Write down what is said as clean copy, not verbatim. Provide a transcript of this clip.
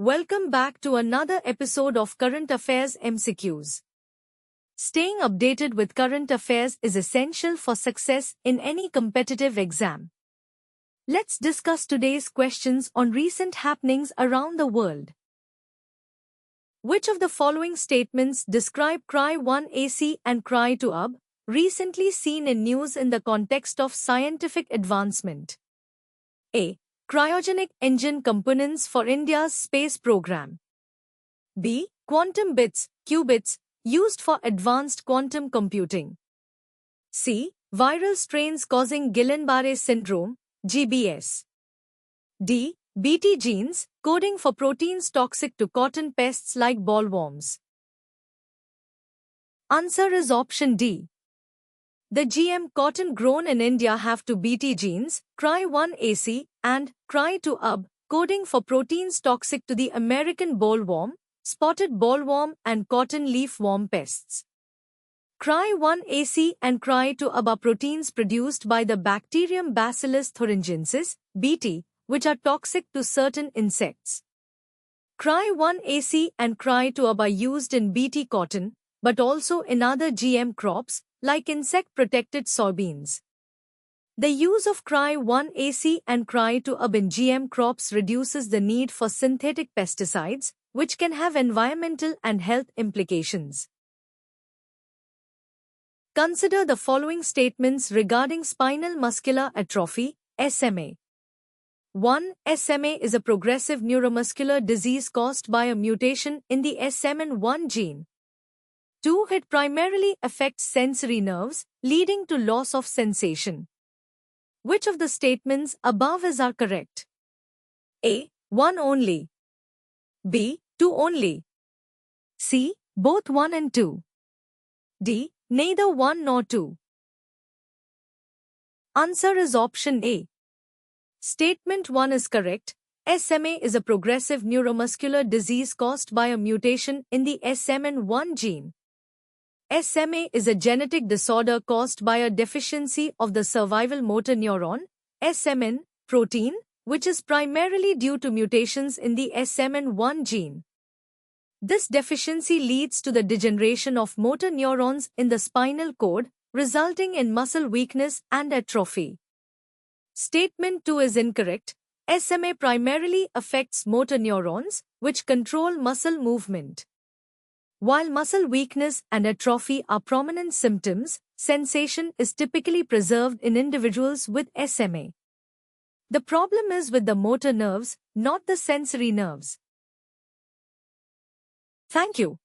Welcome back to another episode of Current Affairs MCQs. Staying updated with current affairs is essential for success in any competitive exam. Let's discuss today's questions on recent happenings around the world. Which of the following statements describe Cry-1AC and Cry-2UB, recently seen in news in the context of scientific advancement? A. Cryogenic engine components for India's space program. B. Quantum bits, qubits, used for advanced quantum computing. C. Viral strains causing Guillain-Barré syndrome, GBS. D. Bt genes, coding for proteins toxic to cotton pests like bollworms. Answer is option D. The GM cotton grown in India have two Bt genes, Cry-1AC and Cry-2UB, coding for proteins toxic to the American bollworm, spotted bollworm and cotton leafworm pests. Cry-1AC and Cry-2UB are proteins produced by the bacterium Bacillus thuringiensis, Bt, which are toxic to certain insects. Cry-1AC and Cry-2UB are used in Bt cotton, but also in other GM crops, like insect-protected soybeans. The use of Cry-1AC and Cry-2UB in GM crops reduces the need for synthetic pesticides, which can have environmental and health implications. Consider the following statements regarding spinal muscular atrophy, SMA. 1. SMA is a progressive neuromuscular disease caused by a mutation in the SMN1 gene. 2. It primarily affects sensory nerves, leading to loss of sensation. Which of the statements above are correct? A. 1 only. B. 2 only. C. Both 1 and 2. D. Neither 1 nor 2. Answer is option A. Statement 1 is correct. SMA is a progressive neuromuscular disease caused by a mutation in the SMN1 gene. SMA is a genetic disorder caused by a deficiency of the survival motor neuron, SMN, protein, which is primarily due to mutations in the SMN1 gene. This deficiency leads to the degeneration of motor neurons in the spinal cord, resulting in muscle weakness and atrophy. Statement 2 is incorrect. SMA primarily affects motor neurons, which control muscle movement. While muscle weakness and atrophy are prominent symptoms, sensation is typically preserved in individuals with SMA. The problem is with the motor nerves, not the sensory nerves. Thank you.